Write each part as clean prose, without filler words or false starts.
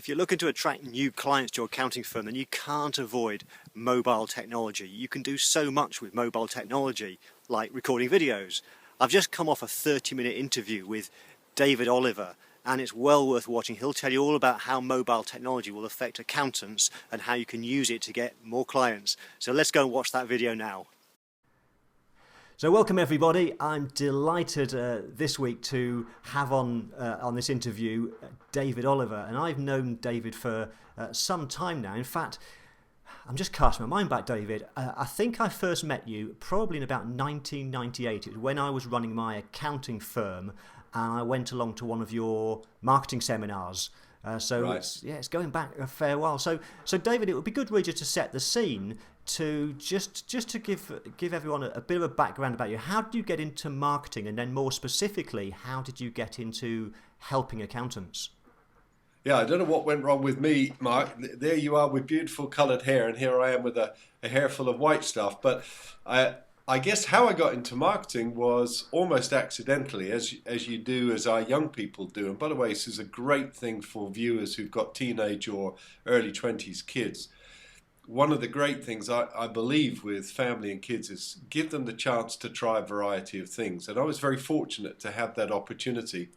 If you're looking to attract new clients to your accounting firm, then you can't avoid mobile technology. You can do so much with mobile technology, like recording videos. I've just come off a 30-minute interview with David Oliver, and it's well worth watching. He'll tell you all about how mobile technology will affect accountants and how you can use it to get more clients. So let's go and watch that video now. So welcome everybody. I'm delighted this week to have on this interview David Oliver, and I've known David for some time now. In fact, I'm just casting my mind back, David. I think I first met you probably in about 1998. It was when I was running my accounting firm, and I went along to one of your marketing seminars. Right. It's going back a fair while. So David, it would be good really just to set the scene to just to give everyone a bit of a background about you. How did you get into marketing, and then more specifically, how did you get into helping accountants? Yeah, I don't know what went wrong with me, Mark. There you are with beautiful coloured hair, and here I am with a hair full of white stuff. But I guess how I got into marketing was almost accidentally, as you do, as our young people do. And by the way, this is a great thing for viewers who've got teenage or early 20s kids. One of the great things I believe with family and kids is give them the chance to try a variety of things. And I was very fortunate to have that opportunity.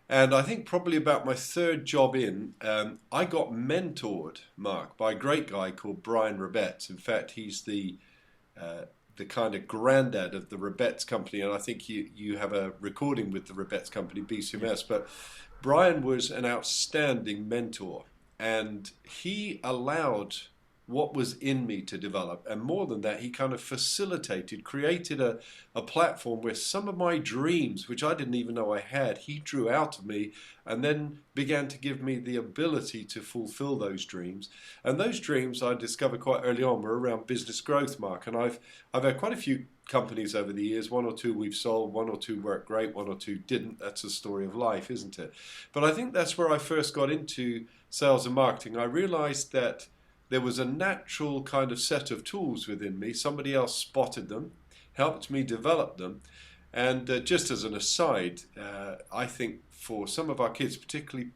And I think probably about my third job in, I got mentored, Mark, by a great guy called Brian Rebetz. In fact, he's the kind of granddad of the Rebetz company, and I think you have a recording with the Rebetz company, BCMS. But Brian was an outstanding mentor, and he allowed what was in me to develop, and more than that, he kind of created a platform where some of my dreams, which I didn't even know I had, he drew out of me and then began to give me the ability to fulfill those dreams. And those dreams I discovered quite early on were around business growth, Mark. And I've had quite a few companies over the years. One or two we've sold, one or two worked great, one or two didn't. That's the story of life, isn't it? But I think that's where I first got into sales and marketing. I realized that there was a natural kind of set of tools within me. Somebody else spotted them, helped me develop them. And just as an aside, I think for some of our kids, particularly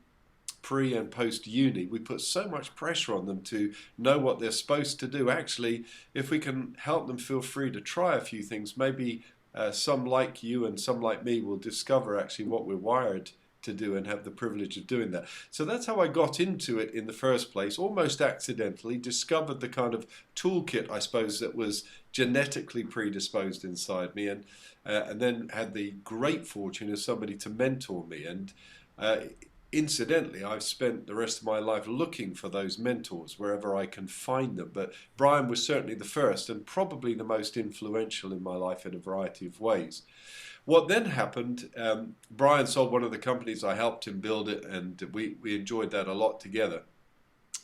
pre and post uni, we put so much pressure on them to know what they're supposed to do. Actually, if we can help them feel free to try a few things, maybe some like you and some like me will discover actually what we're wired to do and have the privilege of doing that. So that's how I got into it in the first place, almost accidentally, discovered the kind of toolkit, I suppose, that was genetically predisposed inside me, and then had the great fortune of somebody to mentor me. And incidentally, I've spent the rest of my life looking for those mentors wherever I can find them. But Brian was certainly the first and probably the most influential in my life in a variety of ways. What then happened, Brian sold one of the companies, I helped him build it, and we enjoyed that a lot together.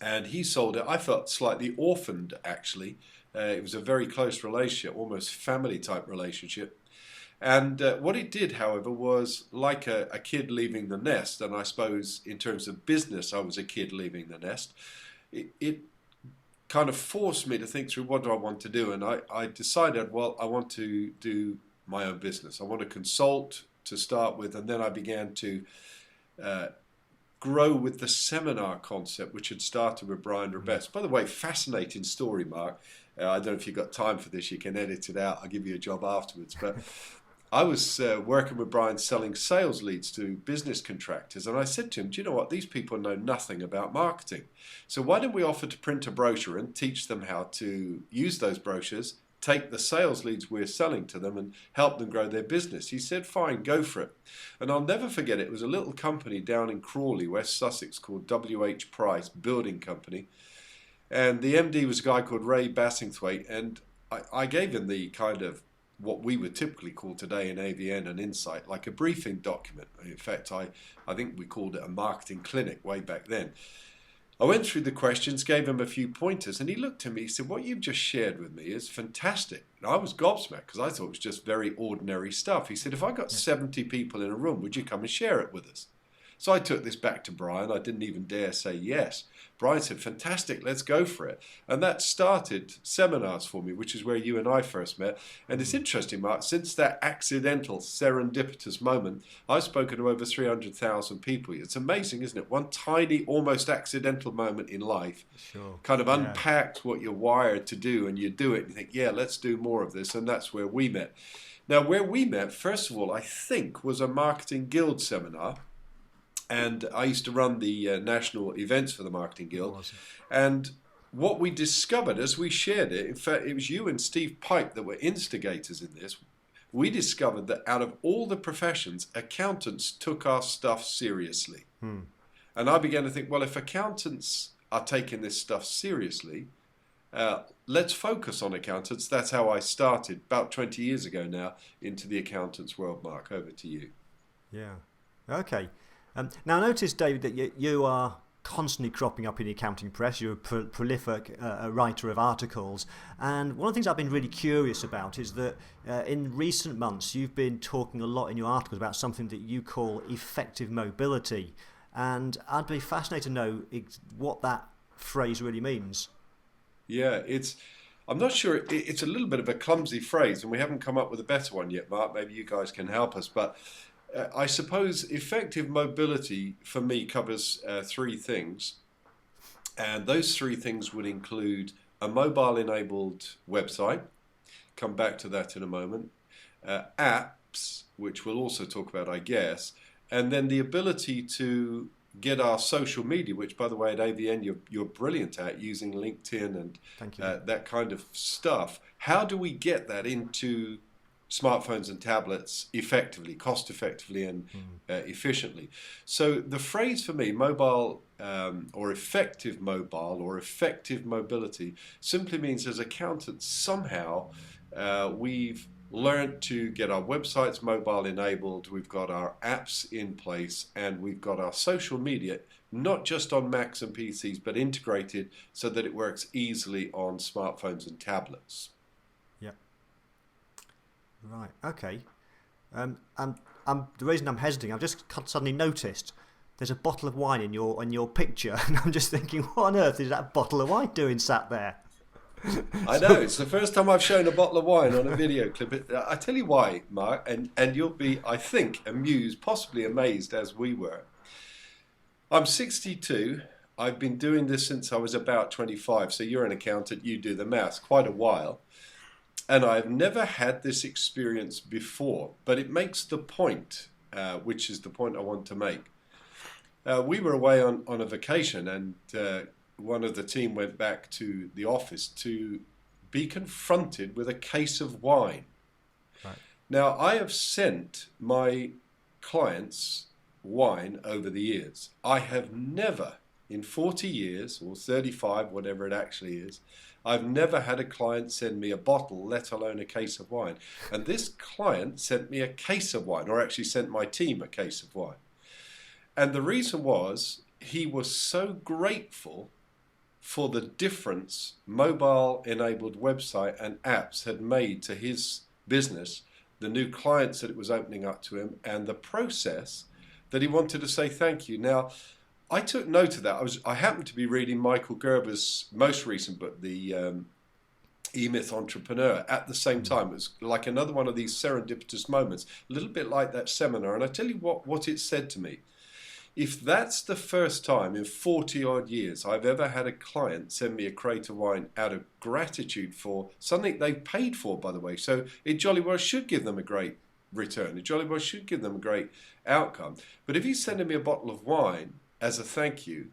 And he sold it. I felt slightly orphaned, actually. It was a very close relationship, almost family type relationship. And what it did, however, was like a kid leaving the nest, and I suppose in terms of business, I was a kid leaving the nest. It kind of forced me to think through, what do I want to do? And I decided, well, I want to do my own business. I want to consult to start with, and then I began to grow with the seminar concept, which had started with Brian Rebetz. By the way, fascinating story, Mark. I don't know if you've got time for this. You can edit it out. I'll give you a job afterwards. But I was working with Brian selling sales leads to business contractors, and I said to him, do you know what? These people know nothing about marketing. So why don't we offer to print a brochure and teach them how to use those brochures, take the sales leads we're selling to them and help them grow their business? He said, fine, go for it. And I'll never forget it. It was a little company down in Crawley, West Sussex, called W.H. Price Building Company. And the MD was a guy called Ray Bassingthwaite. And I gave him the kind of what we would typically call today in AVN an insight, like a briefing document. In fact, I think we called it a marketing clinic way back then. I went through the questions, gave him a few pointers, and he looked at me, he said, what you've just shared with me is fantastic. And I was gobsmacked because I thought it was just very ordinary stuff. He said, if I got 70 people in a room, would you come and share it with us? So I took this back to Brian. I didn't even dare say yes. Brian said, fantastic, let's go for it. And that started seminars for me, which is where you and I first met. And it's interesting, Mark, since that accidental, serendipitous moment, I've spoken to over 300,000 people. It's amazing, isn't it? One tiny, almost accidental moment in life kind of unpacked what you're wired to do, and you do it and you think, yeah, let's do more of this. And that's where we met. Now, where we met, first of all, I think was a Marketing Guild seminar. And I used to run the national events for the Marketing Guild. Awesome. And what we discovered as we shared it, in fact, it was you and Steve Pipe that were instigators in this. We discovered that out of all the professions, accountants took our stuff seriously. And I began to think, well, if accountants are taking this stuff seriously, let's focus on accountants. That's how I started about 20 years ago now into the accountants world. Mark, over to you. Yeah. Okay. Now, I noticed, David, that you are constantly cropping up in the accounting press. You're a prolific writer of articles. And one of the things I've been really curious about is that in recent months, you've been talking a lot in your articles about something that you call effective mobility. And I'd be fascinated to know what that phrase really means. Yeah, I'm not sure, it's a little bit of a clumsy phrase, and we haven't come up with a better one yet, Mark. Maybe you guys can help us. But I suppose effective mobility for me covers three things. And those three things would include a mobile-enabled website. Come back to that in a moment. Apps, which we'll also talk about, I guess. And then the ability to get our social media, which, by the way, at AVN, you're brilliant at using LinkedIn and that kind of stuff. How do we get that into smartphones and tablets effectively, cost effectively and efficiently? So the phrase for me, mobile or effective mobility, simply means as accountants somehow we've learned to get our websites mobile enabled, we've got our apps in place, and we've got our social media not just on Macs and PCs but integrated so that it works easily on smartphones and tablets. Right, okay. And the reason I'm hesitating, I've just suddenly noticed there's a bottle of wine in your picture, and I'm just thinking, what on earth is that bottle of wine doing sat there? I know, it's the first time I've shown a bottle of wine on a video clip. I tell you why, Mark, and you'll be, I think, amused, possibly amazed as we were. I'm 62. I've been doing this since I was about 25, so you're an accountant, you do the maths, quite a while. And I've never had this experience before, but it makes the point, which is the point I want to make. We were away on a vacation, and one of the team went back to the office to be confronted with a case of wine. Right. Now, I have sent my clients wine over the years. I have never, in 40 years, or 35, whatever it actually is, I've never had a client send me a bottle, let alone a case of wine. And this client sent me a case of wine, or actually sent my team a case of wine. And the reason was he was so grateful for the difference mobile-enabled website and apps had made to his business, the new clients that it was opening up to him, and the process that he wanted to say thank you. Now, I took note of that. I happened to be reading Michael Gerber's most recent book, the E-Myth Entrepreneur, at the same time. It was like another one of these serendipitous moments, a little bit like that seminar. And I tell you what it said to me. If that's the first time in 40 odd years I've ever had a client send me a crate of wine out of gratitude for something they've paid for, by the way, so it jolly well should give them a great return. It jolly well should give them a great outcome. But if he's sending me a bottle of wine as a thank you,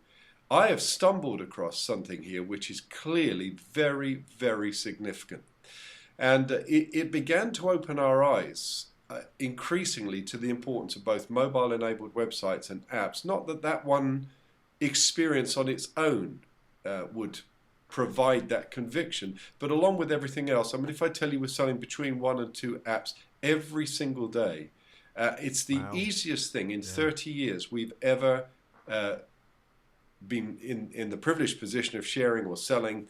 I have stumbled across something here which is clearly very, very significant. And it began to open our eyes increasingly to the importance of both mobile-enabled websites and apps. Not that that one experience on its own would provide that conviction, but along with everything else, I mean, if I tell you we're selling between 1 and 2 apps every single day, it's the easiest thing in 30 years we've ever been in the privileged position of sharing or selling,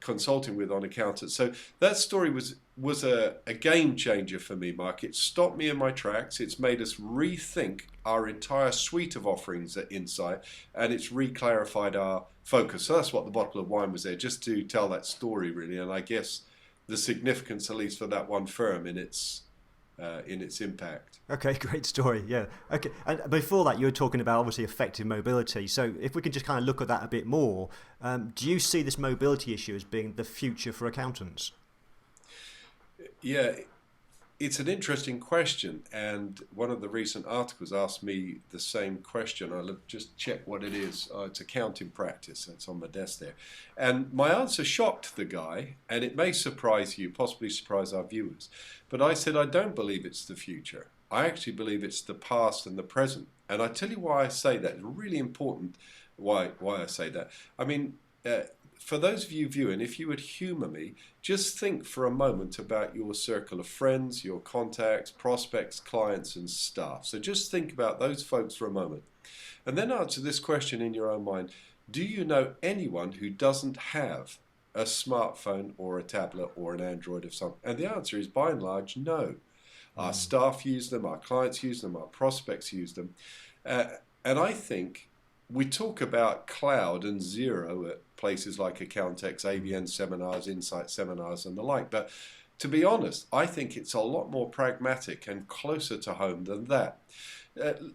consulting with on accountants. So that story was a game changer for me, Mark. It stopped me in my tracks. It's made us rethink our entire suite of offerings at Insight, and it's re-clarified our focus. So that's what the bottle of wine was there, just to tell that story, really. And I guess the significance, at least for that one firm, in its impact. Okay, great story. Yeah. Okay. And before that, you were talking about obviously effective mobility. So if we could just kind of look at that a bit more, do you see this mobility issue as being the future for accountants? Yeah, it's an interesting question, and one of the recent articles asked me the same question. I'll just check what it is. It's accounting practice. It's on my desk there. And my answer shocked the guy, and it may surprise you, possibly surprise our viewers. But I said, I don't believe it's the future. I actually believe it's the past and the present. And I tell you why I say that. It's really important why I say that. I mean, for those of you viewing, if you would humour me, just think for a moment about your circle of friends, your contacts, prospects, clients and staff. So just think about those folks for a moment. And then answer this question in your own mind. Do you know anyone who doesn't have a smartphone or a tablet or an Android of some? And the answer is by and large, no. Our staff use them, our clients use them, our prospects use them. And I think we talk about cloud and zero at places like Accountex, ABN seminars, Insight seminars and the like. But to be honest, I think it's a lot more pragmatic and closer to home than that.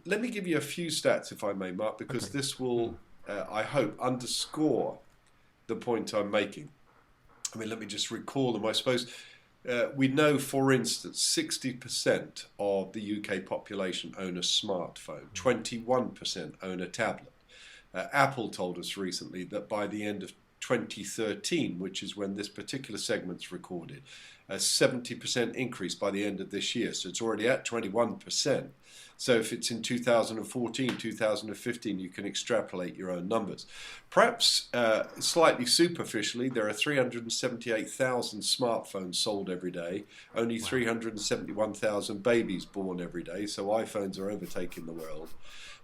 Let me give you a few stats, if I may, Mark, because this will, I hope, underscore the point I'm making. I mean, let me just recall them. I suppose we know, for instance, 60% of the UK population own a smartphone, 21% own a tablet. Apple told us recently that by the end of 2013, which is when this particular segment's recorded, a 70% increase by the end of this year. So it's already at 21%. So if it's in 2014, 2015, you can extrapolate your own numbers. Perhaps slightly superficially, there are 378,000 smartphones sold every day, only 371,000 babies born every day, so iPhones are overtaking the world.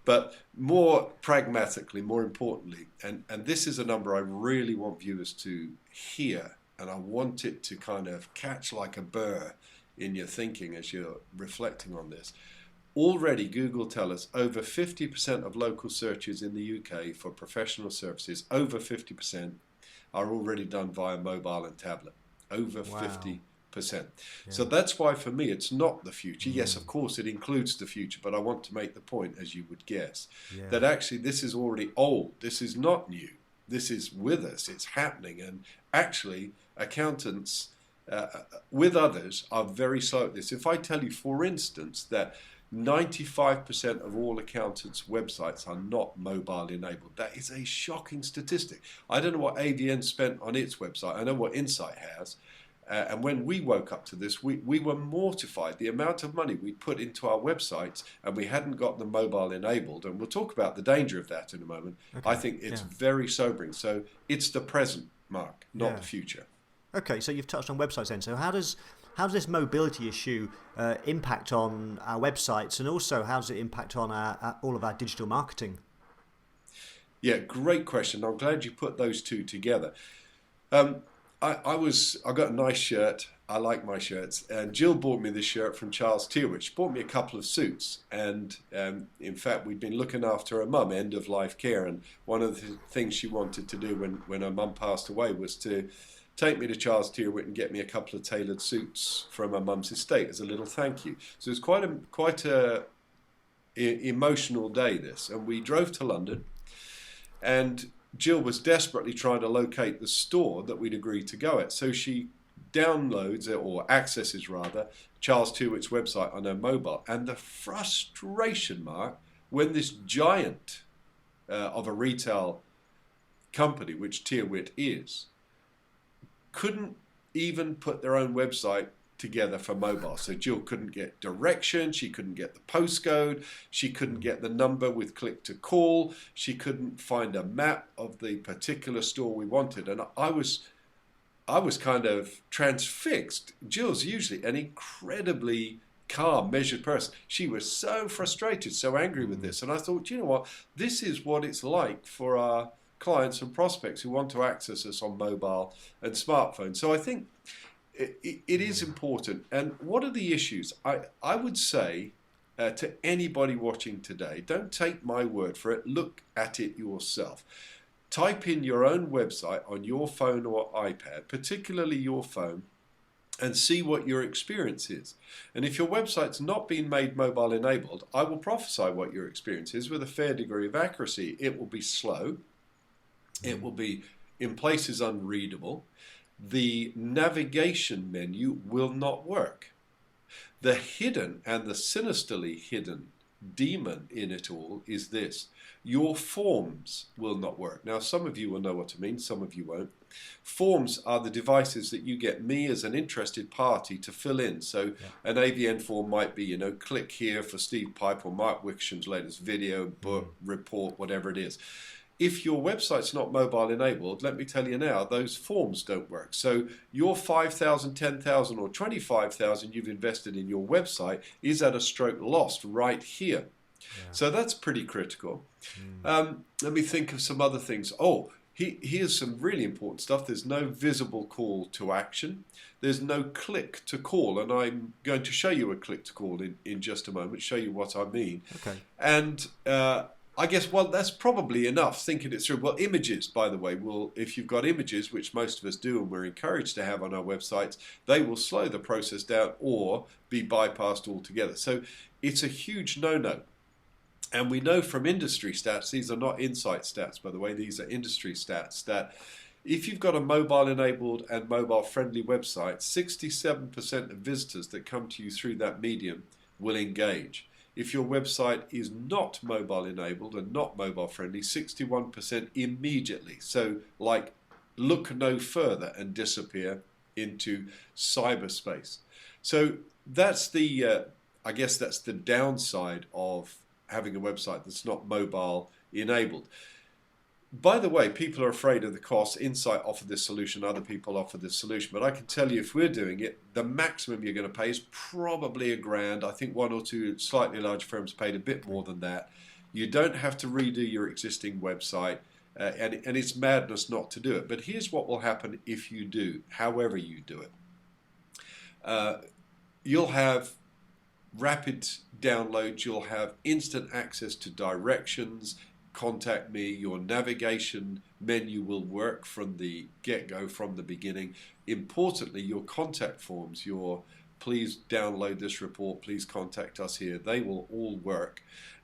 But more pragmatically, more importantly, and this is a number I really want viewers to hear, and I want it to kind of catch like a burr in your thinking as you're reflecting on this. Already, Google tell us over 50% of local searches in the UK for professional services, over 50%, are already done via mobile and tablet. Over 50%. Yeah. So that's why for me it's not the future. Yes, of course it includes the future, but I want to make the point, as you would guess, that actually this is already old. This is not new. This is with us. It's happening. And actually accountants with others are very slow at this. If I tell you, for instance, that 95% of all accountants' websites are not mobile enabled, that is a shocking statistic. I don't know what AVN spent on its website. I know what Insight has. And when we woke up to this, we were mortified. The amount of money we put into our websites and we hadn't got them mobile enabled. And we'll talk about the danger of that in a moment. Okay. I think it's very sobering. So it's the present, Mark, not the future. Okay, so you've touched on websites then. So how does this mobility issue impact on our websites, and also how does it impact on all of our digital marketing? Yeah, great question. I'm glad you put those two together. I got a nice shirt. I like my shirts. And Jill bought me this shirt from Charles Tyrwhitt. She bought me a couple of suits. And in fact, we'd been looking after her mum, end of life care. And one of the things she wanted to do when her mum passed away was to take me to Charles Tyrwhitt and get me a couple of tailored suits from her mum's estate as a little thank you. So it was quite a emotional day, this. And we drove to London. And Jill was desperately trying to locate the store that we'd agreed to go at. So she downloads, or accesses rather, Charles Tyrwhitt's website on her mobile. And the frustration, Mark, when this giant of a retail company, which Tyrwhitt is, couldn't even put their own website together for mobile. So Jill couldn't get direction, she couldn't get the postcode, she couldn't get the number with click to call, she couldn't find a map of the particular store we wanted. And I was kind of transfixed. Jill's usually an incredibly calm, measured person. She was so frustrated, so angry with this. And I thought, you know what? This is what it's like for our clients and prospects who want to access us on mobile and smartphone. So I think it is important. And what are the issues? I would say to anybody watching today, don't take my word for it. Look at it yourself. Type in your own website on your phone or iPad, particularly your phone, and see what your experience is. And if your website's not been made mobile enabled, I will prophesy what your experience is with a fair degree of accuracy. It will be slow. It will be in places unreadable. The navigation menu will not work. The hidden and the sinisterly hidden demon in it all is this: your forms will not work. Now, some of you will know what I mean, some of you won't. Forms are the devices that you get me as an interested party to fill in. So an AVN form might be, click here for Steve Pipe or Mark Wicksham's latest video, book, report, whatever it is. If your website's not mobile enabled, let me tell you now, those forms don't work. So your 5,000, 10,000 or 25,000 you've invested in your website is at a stroke lost right here. Yeah. So that's pretty critical. Let me think of some other things. Here's some really important stuff. There's no visible call to action. There's no click to call. And I'm going to show you a click to call in just a moment, show you what I mean. Okay. And I guess, that's probably enough thinking it through. Well, images, by the way, if you've got images, which most of us do and we're encouraged to have on our websites, they will slow the process down or be bypassed altogether. So it's a huge no-no. And we know from industry stats, these are not insight stats, by the way, these are industry stats, that if you've got a mobile-enabled and mobile-friendly website, 67% of visitors that come to you through that medium will engage. If your website is not mobile enabled and not mobile friendly, 61% immediately. So look no further and disappear into cyberspace. So that's I guess that's the downside of having a website that's not mobile enabled. By the way, people are afraid of the cost. Insight offer this solution, other people offer this solution. But I can tell you, if we're doing it, the maximum you're going to pay is probably $1,000. I think one or two slightly large firms paid a bit more than that. You don't have to redo your existing website, and it's madness not to do it. But here's what will happen if you do, however you do it. You'll have rapid downloads. You'll have instant access to directions. Contact me. Your navigation menu will work from the get-go, from the beginning. Importantly, your contact forms, your please download this report, please contact us here, they will all work.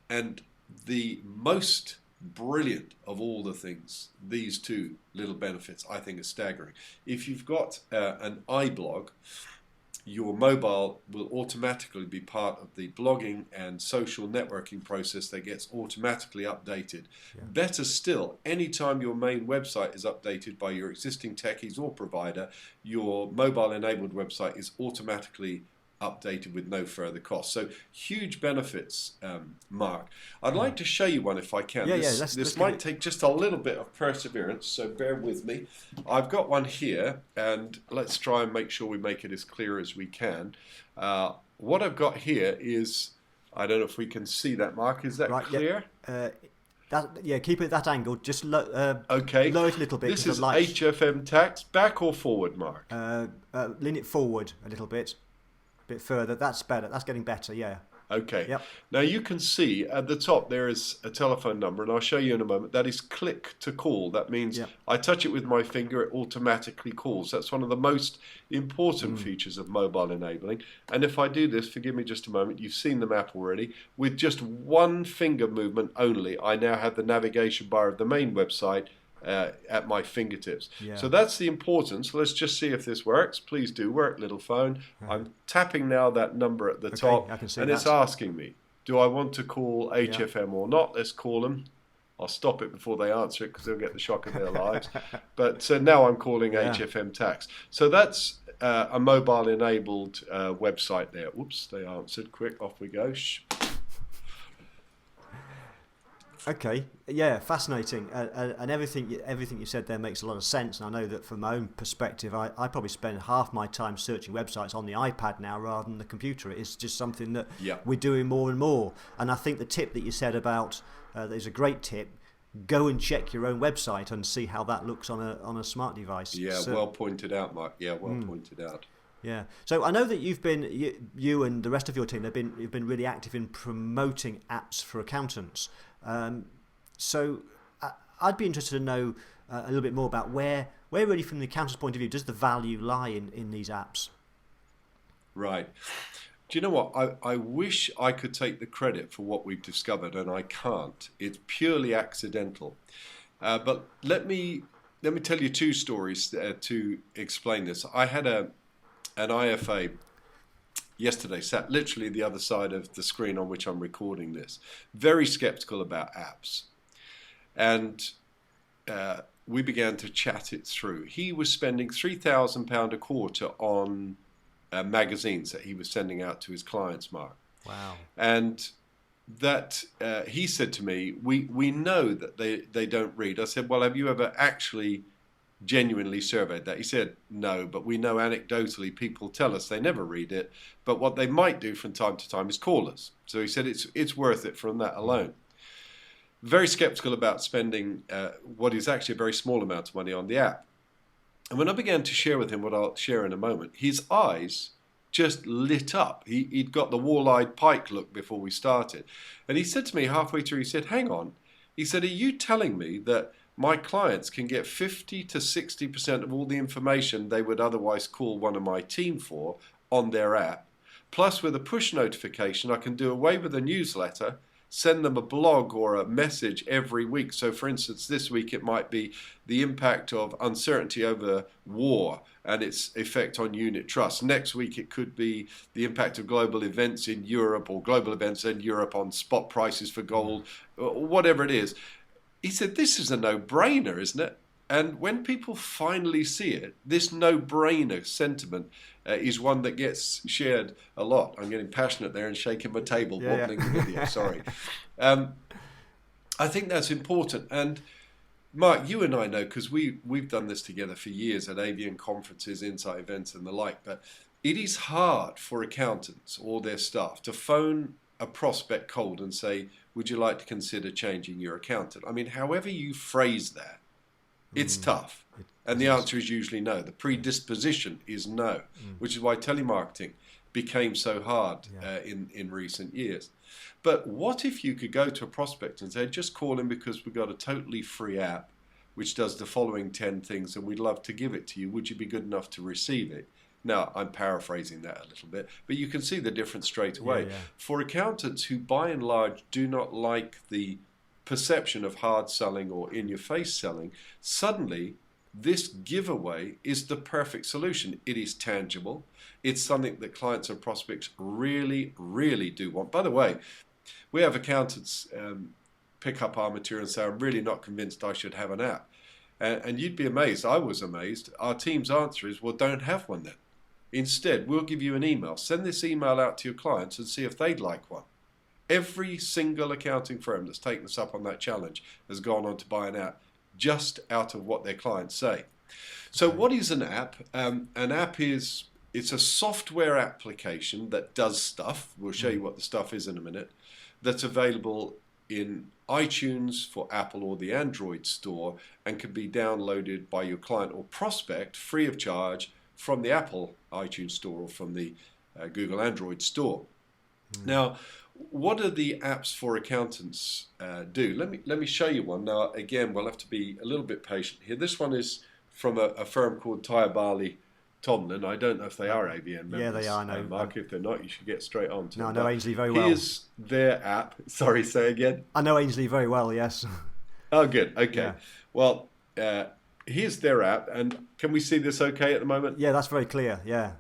And the most brilliant of all the things, these two little benefits, I think are staggering. If you've got an iBlog, your mobile will automatically be part of the blogging and social networking process that gets automatically updated. Yeah. Better still, anytime your main website is updated by your existing techies or provider, your mobile enabled website is automatically updated with no further cost. So huge benefits, Mark. I'd like to show you one if I can. This might take just a little bit of perseverance, so bear with me. I've got one here, and let's try and make sure we make it as clear as we can. What I've got here is, I don't know if we can see that, Mark. Is that clear? Keep it at that angle. Just okay. Lower it a little bit. This is HFM tax. Back or forward, Mark? Lean it forward a little bit. Bit further. That's better. That's getting better. Yeah. Okay. Yep. Now you can see at the top there is a telephone number, and I'll show you in a moment. That is click to call. That means I touch it with my finger, it automatically calls. That's one of the most important features of mobile enabling. And if I do this, forgive me just a moment, you've seen the map already. With just one finger movement only, I now have the navigation bar of the main website at my fingertips. Yeah. So that's the importance. Let's just see if this works. Please do work, little phone. Right. I'm tapping now that number at the top, I can see and it's asking me, do I want to call HFM or not? Let's call them. I'll stop it before they answer it because they'll get the shock of their lives. But now I'm calling HFM tax. So that's a mobile enabled website there. Whoops, they answered. Quick, off we go. Shh. Okay, yeah, fascinating, and everything you said there makes a lot of sense. And I know that from my own perspective, I probably spend half my time searching websites on the iPad now rather than the computer. It's just something that Yeah. we're doing more and more. And I think the tip that you said about there's a great tip. Go and check your own website and see how that looks on a smart device. Yeah, So, well pointed out, Mark. Yeah, well pointed out. yeah. So I know that you and the rest of your team you've been really active in promoting apps for accountants. So I'd be interested to know a little bit more about where really from the accountant's point of view does the value lie in these apps? Right. Do you know what? I wish I could take the credit for what we've discovered, and I can't. It's purely accidental. But let me tell you two stories to explain this. I had an IFA yesterday, sat literally the other side of the screen on which I'm recording this, very skeptical about apps. And we began to chat it through. He was spending £3,000 a quarter on magazines that he was sending out to his clients, Mark. Wow. And that he said to me, we know that they don't read. I said, well, have you ever actually genuinely surveyed that? He said, no, but we know anecdotally people tell us they never read it, but what they might do from time to time is call us. So he said it's worth it from that alone. Very skeptical about spending what is actually a very small amount of money on the app. And when I began to share with him what I'll share in a moment, his eyes just lit up. He'd got the wall-eyed pike look before we started. And he said to me halfway through, he said, hang on. He said, are you telling me that my clients can get 50 to 60% of all the information they would otherwise call one of my team for on their app? Plus, with a push notification, I can do away with a newsletter, send them a blog or a message every week. So for instance, this week it might be the impact of uncertainty over war and its effect on unit trust. Next week it could be the impact of global events in Europe or global events in Europe on spot prices for gold, or whatever it is. He said, this is a no-brainer, isn't it? And when people finally see it, this no-brainer sentiment is one that gets shared a lot. I'm getting passionate there and shaking my table, wobbling the video, sorry. I think that's important. And Mark, you and I know, because we've done this together for years at avian conferences, insight events and the like, but it is hard for accountants or their staff to phone a prospect cold and say, would you like to consider changing your accountant? I mean, however you phrase that, it's tough. And the answer is usually no. The predisposition is no, which is why telemarketing became so hard in recent years. But what if you could go to a prospect and say, just call him because we've got a totally free app which does the following 10 things and we'd love to give it to you. Would you be good enough to receive it? Now, I'm paraphrasing that a little bit, but you can see the difference straight away. For accountants who by and large do not like the perception of hard selling or in-your-face selling, suddenly this giveaway is the perfect solution. It is tangible. It's something that clients and prospects really, really do want. By the way, we have accountants pick up our material and say, I'm really not convinced I should have an app. And you'd be amazed. I was amazed. Our team's answer is, well, don't have one then. Instead, we'll give you an email. Send this email out to your clients and see if they'd like one. Every single accounting firm that's taken us up on that challenge has gone on to buy an app just out of what their clients say. So what is an app? An app it's a software application that does stuff. We'll show you what the stuff is in a minute. That's available in iTunes for Apple or the Android store and can be downloaded by your client or prospect free of charge from the Apple iTunes store or from the Google Android store. Now, what do the apps for accountants do? Let me show you one. Now, again, we'll have to be a little bit patient here. This one is from a firm called Tyabali Tomlin. I don't know if they are AVN members. Yeah, they are. No, Mark, if they're not, you should get straight on to them. I know Ainsley very well. Here's their app. Sorry, say again. I know Ainsley very well, yes. Oh, good. Okay. Yeah. Well, here's their app. And can we see this okay at the moment? Yeah, that's very clear. Yeah.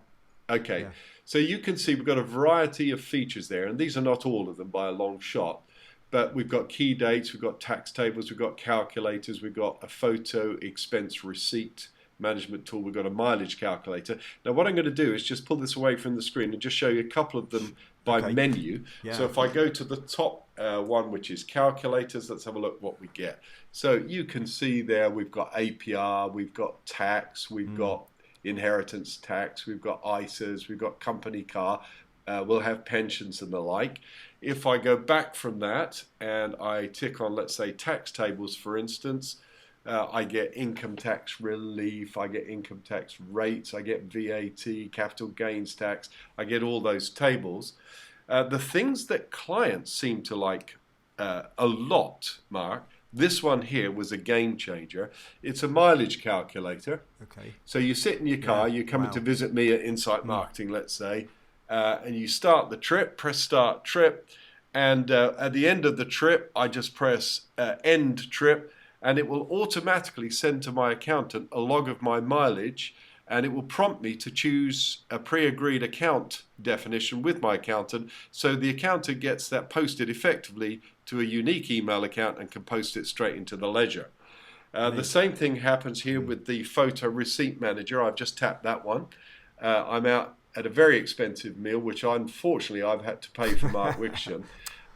Okay. Yeah. So you can see we've got a variety of features there, and these are not all of them by a long shot, but we've got key dates, we've got tax tables, we've got calculators, we've got a photo expense receipt management tool, we've got a mileage calculator. Now what I'm going to do is just pull this away from the screen and just show you a couple of them by menu. Yeah. So if I go to the top one, which is calculators, let's have a look what we get. So you can see there we've got APR, we've got tax, we've got inheritance tax, we've got ISAs, we've got company car, we'll have pensions and the like. If I go back from that and I tick on, let's say, tax tables, for instance, I get income tax relief, I get income tax rates, I get VAT, capital gains tax, I get all those tables. The things that clients seem to like a lot, Mark, this one here was a game changer. It's a mileage calculator. Okay. So you sit in your car, you're coming to visit me at Insight Marketing, let's say, and you start the trip, press start trip, and at the end of the trip, I just press end trip, and it will automatically send to my accountant a log of my mileage, and it will prompt me to choose a pre-agreed account definition with my accountant, so the accountant gets that posted effectively to a unique email account and can post it straight into the ledger. The same thing happens here with the photo receipt manager. I've just tapped that one. I'm out at a very expensive meal, which unfortunately I've had to pay for Mark Wixham,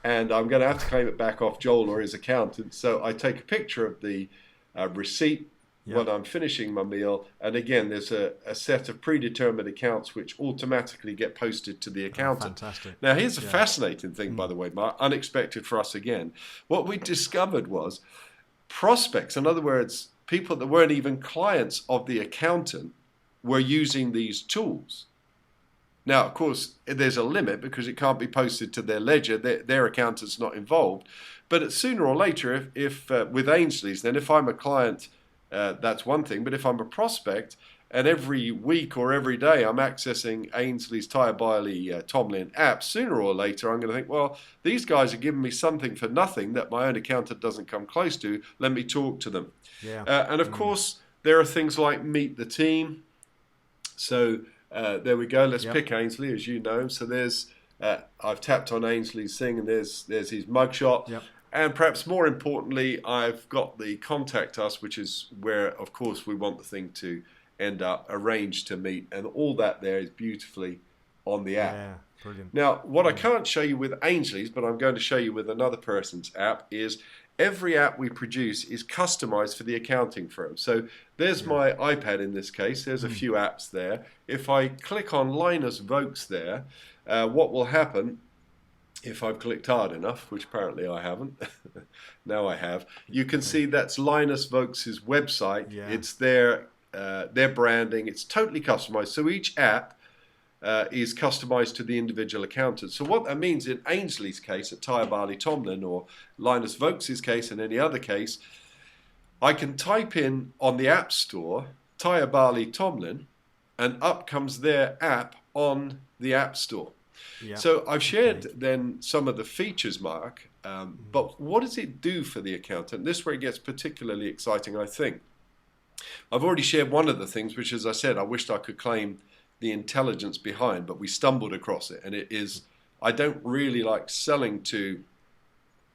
and I'm going to have to claim it back off Joel or his accountant. So I take a picture of the receipt when I'm finishing my meal, and again there's a set of predetermined accounts which automatically get posted to the accountant. Fantastic. Now here's a fascinating thing, by the way, Mark, unexpected for us again. What we discovered was prospects, in other words, people that weren't even clients of the accountant, were using these tools. Now, of course, there's a limit because it can't be posted to their ledger. Their accountant's not involved. But sooner or later, if with Ainsley's, then if I'm a client, that's one thing. But if I'm a prospect and every week or every day I'm accessing Ainsley's Tyre Biley Tomlin app, sooner or later I'm going to think, well, these guys are giving me something for nothing that my own accountant doesn't come close to. Let me talk to them. Yeah. And of course, there are things like Meet the Team. So there we go. Let's pick Ainsley, as you know. So there's I've tapped on Ainsley's thing, and there's his mugshot. Yep. And perhaps more importantly, I've got the contact us, which is where, of course, we want the thing to end up, arranged to meet, and all that there is beautifully on the app. Yeah, brilliant. Now, what I can't show you with Ainsley's, but I'm going to show you with another person's app, is every app we produce is customized for the accounting firm. So there's my iPad in this case. There's a few apps there. If I click on Linus Vokes there, what will happen, if I've clicked hard enough, which apparently I haven't, now I have, you can see that's Linus Vokes' website. Yeah. It's their branding. It's totally customized. So each app is customized to the individual accountant. So what that means in Ainsley's case at Tyre Biley Tomlin, or Linus Vokes' case in any other case, I can type in on the App Store Tyre Biley Tomlin, and up comes their app on the App Store. Yeah. So I've shared then some of the features, Mark, but what does it do for the accountant? This is where it gets particularly exciting, I think. I've already shared one of the things, which, as I said, I wished I could claim the intelligence behind, but we stumbled across it, and it is, I don't really like selling to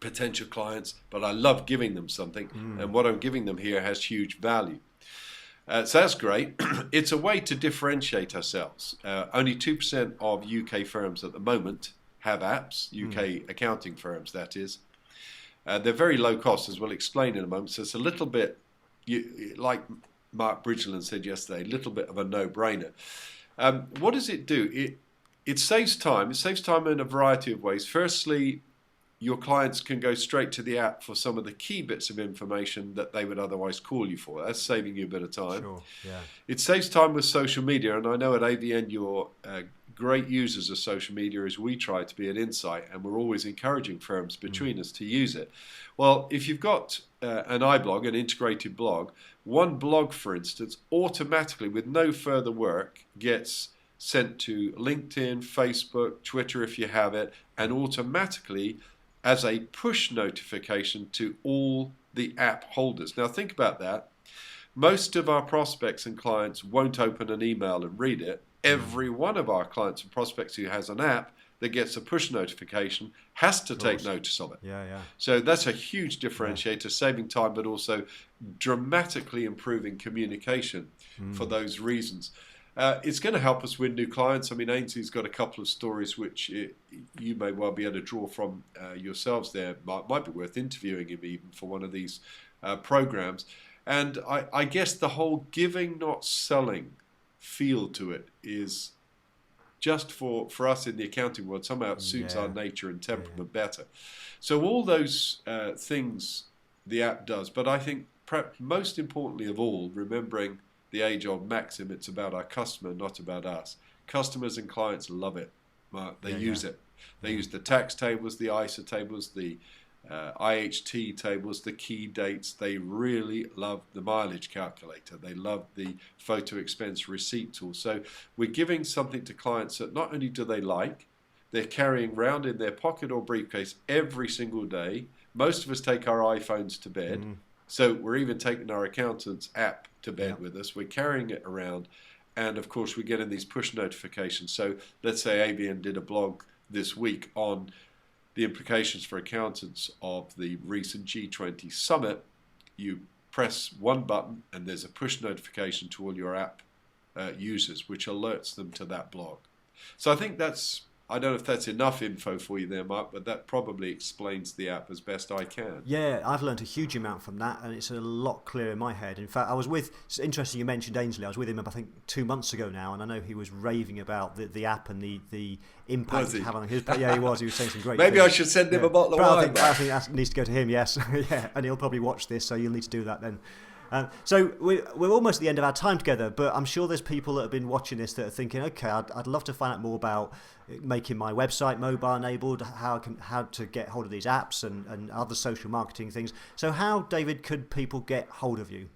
potential clients, but I love giving them something, and what I'm giving them here has huge value. So that's great. It's a way to differentiate ourselves. Only 2% of UK firms at the moment have apps, UK accounting firms, that is. They're very low cost, as we'll explain in a moment, so it's a little bit, like Mark Bridgeland said yesterday, a little bit of a no-brainer. What does it do? It saves time. It saves time in a variety of ways. Firstly, your clients can go straight to the app for some of the key bits of information that they would otherwise call you for. That's saving you a bit of time. Sure, yeah. It saves time with social media, and I know at AVN you're great users of social media, as we try to be at Insight, and we're always encouraging firms between us to use it. Well, if you've got an iBlog, an integrated blog, one blog, for instance, automatically, with no further work, gets sent to LinkedIn, Facebook, Twitter if you have it, and automatically as a push notification to all the app holders. Now think about that. Most of our prospects and clients won't open an email and read it. Every one of our clients and prospects who has an app that gets a push notification has to take notice of it. Yeah, yeah. So that's a huge differentiator, saving time, but also dramatically improving communication for those reasons. It's going to help us win new clients. I mean, Ainsley's got a couple of stories which you may well be able to draw from yourselves there. Might be worth interviewing him even for one of these programs. And I guess the whole giving, not selling feel to it is just for us in the accounting world, somehow it suits our nature and temperament better. So all those things the app does, but I think perhaps most importantly of all, remembering the age-old maxim, it's about our customer, not about us. Customers and clients love it. They use it. They use the tax tables, the ISA tables, the IHT tables, the key dates. They really love the mileage calculator. They love the photo expense receipt tool. So we're giving something to clients that not only do they like, they're carrying around in their pocket or briefcase every single day. Most of us take our iPhones to bed. So we're even taking our accountant's app to bed with us. We're carrying it around. And of course, we're getting these push notifications. So let's say ABN did a blog this week on the implications for accountants of the recent G20 summit. You press one button and there's a push notification to all your app users, which alerts them to that blog. So I think that's, I don't know if that's enough info for you there, Mark, but that probably explains the app as best I can. Yeah, I've learned a huge amount from that, and it's a lot clearer in my head. In fact, it's interesting you mentioned Ainsley. I was with him, I think, 2 months ago now, and I know he was raving about the app and the impact it had on his... Yeah, he was saying some great Maybe things. I should send him a bottle of wine. I think that needs to go to him, yes. Yeah, and he'll probably watch this, so you'll need to do that then. So we're almost at the end of our time together, but I'm sure there's people that have been watching this that are thinking, okay, I'd love to find out more about making my website mobile enabled, how to get hold of these apps and other social marketing things. So how, David, could people get hold of you?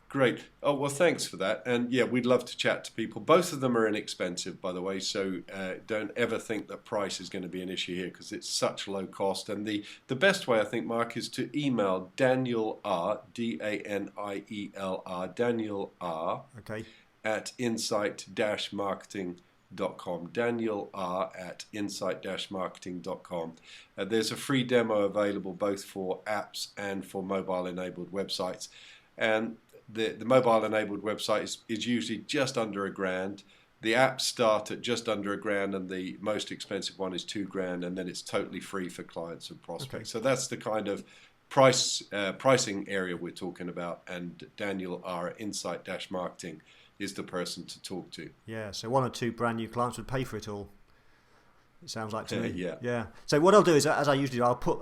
Great. Oh, well, thanks for that. And yeah, we'd love to chat to people. Both of them are inexpensive, by the way, so don't ever think that price is going to be an issue here because it's such low cost. And the best way, I think, Mark, is to email Daniel R, D-A-N-I-E-L-R, Daniel R, at insight-marketing.com. Daniel R at insight-marketing.com. There's a free demo available both for apps and for mobile-enabled websites. And the mobile-enabled website is usually just under $1,000. The apps start at just under $1,000, and the most expensive one is $2,000, and then it's totally free for clients and prospects. So that's the kind of pricing area we're talking about. And Daniel R at Insight-Marketing is the person to talk to. Yeah, so 1 or 2 brand new clients would pay for it all. It sounds like to me. Yeah. So what I'll do is, as I usually do, I'll put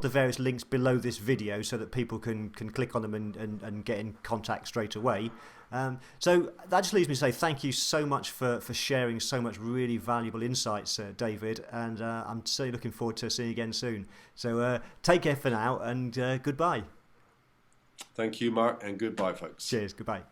the various links below this video so that people can click on them and get in contact straight away. So that just leaves me to say thank you so much for sharing so much really valuable insights, David, and I'm certainly looking forward to seeing you again soon. So take care for now, and goodbye. Thank you, Mark, and goodbye, folks. Cheers. Goodbye.